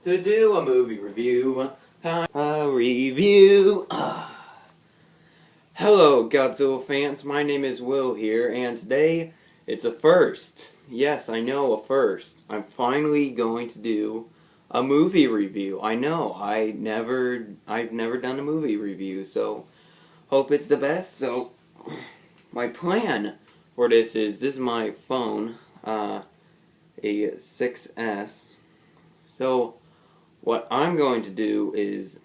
to do a movie review. A review. Hello, Godzilla fans. My name is Will here, and today it's a first. Yes, I know, a first. I'm finally going to do a movie review. I know, I've never done a movie review, so hope it's the best. So, my plan for this is my phone, a 6S. So, what I'm going to do is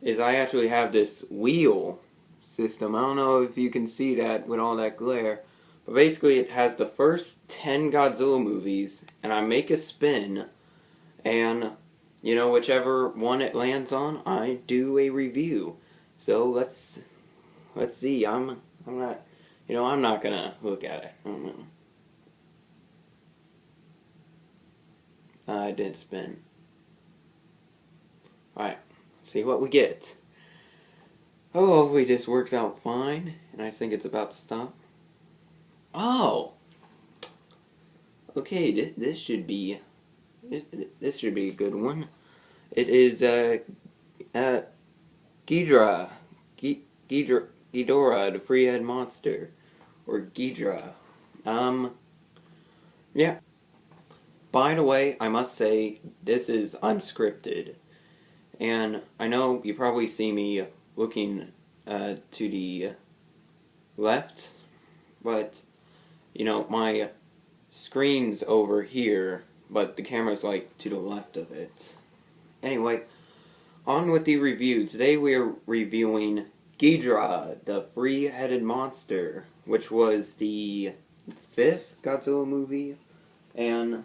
I actually have this wheel system. I don't know if you can see that with all that glare, but basically it has the first 10 Godzilla movies, and I make a spin, and whichever one it lands on, I do a review. So let's see. I'm not gonna look at it. I didn't spin. Alright, see what we get. Oh, hopefully this works out fine, and I think it's about to stop. Oh! Okay, this should be a good one. It is, Ghidorah, the three-head monster, or Ghidorah. Yeah. By the way, I must say, this is unscripted. And I know you probably see me looking to the left, but, my screen's over here, but the camera's like to the left of it. Anyway, on with the review. Today we are reviewing Ghidorah, the three-headed monster, which was the 5th Godzilla movie, and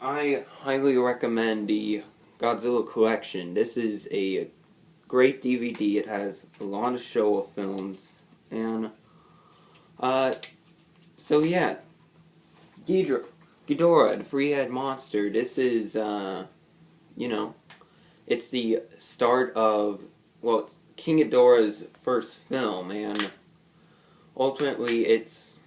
I highly recommend the Godzilla Collection. This is a great DVD. It has a lot of Showa films, and so yeah, Ghidorah, the three-head monster. This is it's the start of King Ghidorah's first film, and ultimately it's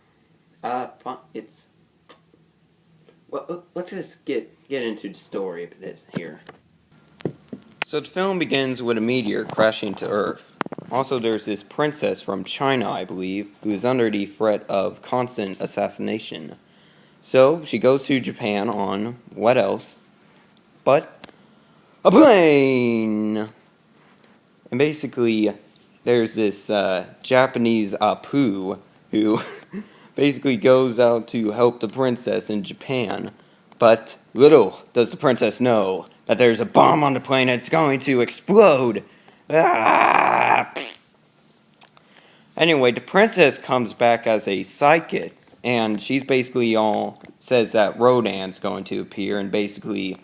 well, let's just get into the story of this here. So the film begins with a meteor crashing to Earth. Also, there's this princess from China, I believe, who is under the threat of constant assassination. So she goes to Japan on what else but a plane. And basically, there's this Japanese Apu who basically goes out to help the princess in Japan. But little does the princess know that there's a bomb on the plane that's going to explode. Ah! Anyway, the princess comes back as a psychic, and she's basically all says that Rodan's going to appear and basically,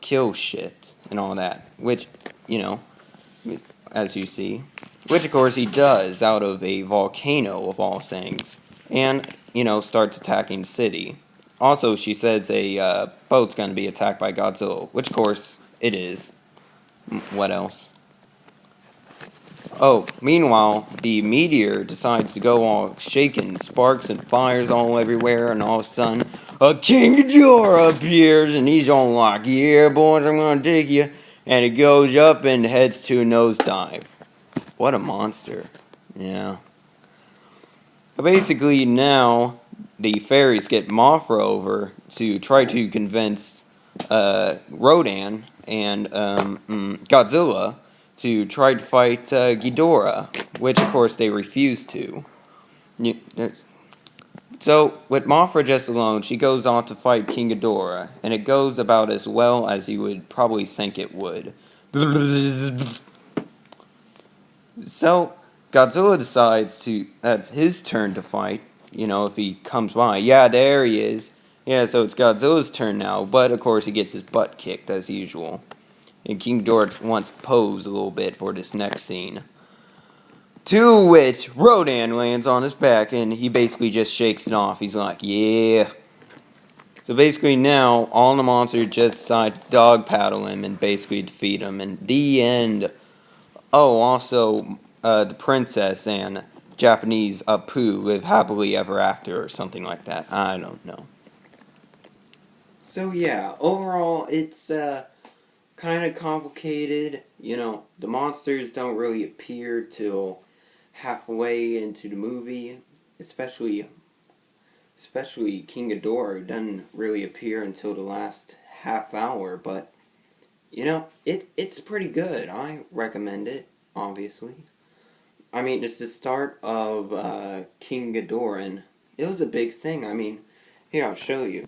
kill shit and all that. Which, as you see, which of course he does out of a volcano of all things, and starts attacking the city. Also, she says a boat's going to be attacked by Godzilla, which of course it is. What else? Oh, meanwhile, the meteor decides to go all shaking, sparks and fires all everywhere, and all of a sudden, a King Ghidorah appears, and he's all like, yeah, boys, I'm gonna take you. And it goes up and heads to a nosedive. What a monster. Yeah. Basically, now, the fairies get Mothra over to try to convince Rodan and Godzilla to try to fight Ghidorah, which of course they refuse to. So, with Mothra just alone, she goes on to fight King Ghidorah, and it goes about as well as you would probably think it would. So, Godzilla decides that's his turn to fight, if he comes by. Yeah, there he is. Yeah, so it's Godzilla's turn now, but of course he gets his butt kicked as usual. And King Ghidorah wants to pose a little bit for this next scene. To which Rodan lands on his back, and he basically just shakes it off. He's like, yeah. So basically now, all the monsters just decide to dog paddle him and basically defeat him. And the end. Oh, also, the princess and Japanese Apu live happily ever after, or something like that. I don't know. So yeah, overall it's kind of complicated. You know, the monsters don't really appear till halfway into the movie, especially King Ghidorah doesn't really appear until the last half hour, but you know, it's pretty good. I recommend it, obviously. I mean, it's the start of King Ghidorah, and it was a big thing. I mean, here, I'll show you.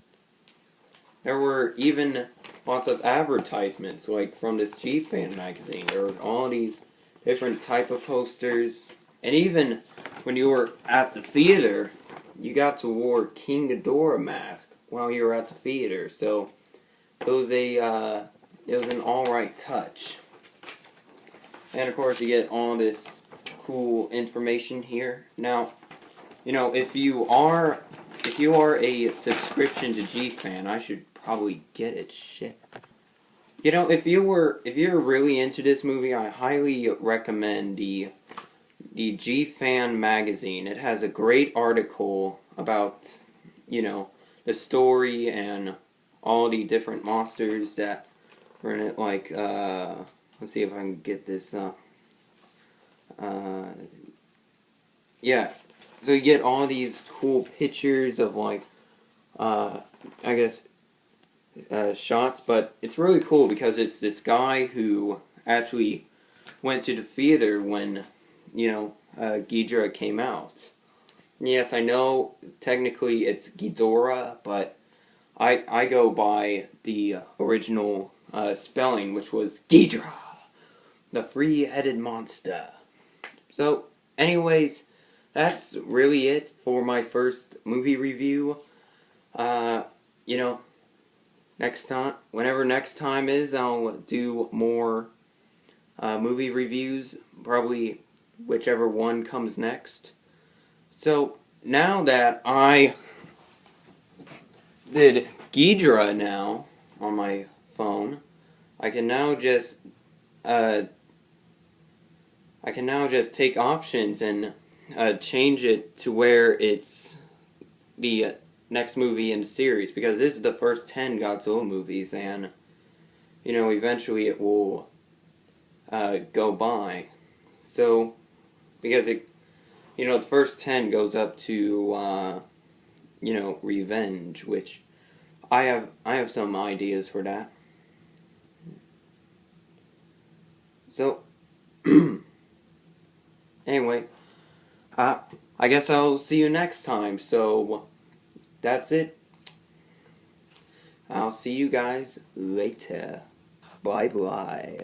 There were even lots of advertisements, like from this G-Fan magazine. There were all these different type of posters, and even when you were at the theater, you got to wear King Ghidorah mask while you were at the theater. So it was an alright touch. And of course, you get all this cool information here. Now, you know, if you are a subscription to G-Fan, I should probably get it. Shit. You know, if you're really into this movie, I highly recommend the G-Fan magazine. It has a great article about, you know, the story and all the different monsters that were in it. Like, let's see if I can get this up. Yeah. So you get all these cool pictures of, like, I guess, shots, but it's really cool because it's this guy who actually went to the theater when, you know, Ghidorah came out. Yes, I know technically it's Ghidorah, but I go by the original spelling, which was Ghidorah, the three-headed monster. So, anyways, that's really it for my first movie review. You know, whenever next time is, I'll do more movie reviews, probably whichever one comes next. So, now that I did Ghidorah now on my phone, I can now just take options and change it to where it's the next movie in the series, because this is the first 10 Godzilla movies, and you know, eventually it will go by. So, because it, you know, the first 10 goes up to you know, Revenge, which I have some ideas for that. So anyway, I guess I'll see you next time. So that's it. I'll see you guys later. Bye bye.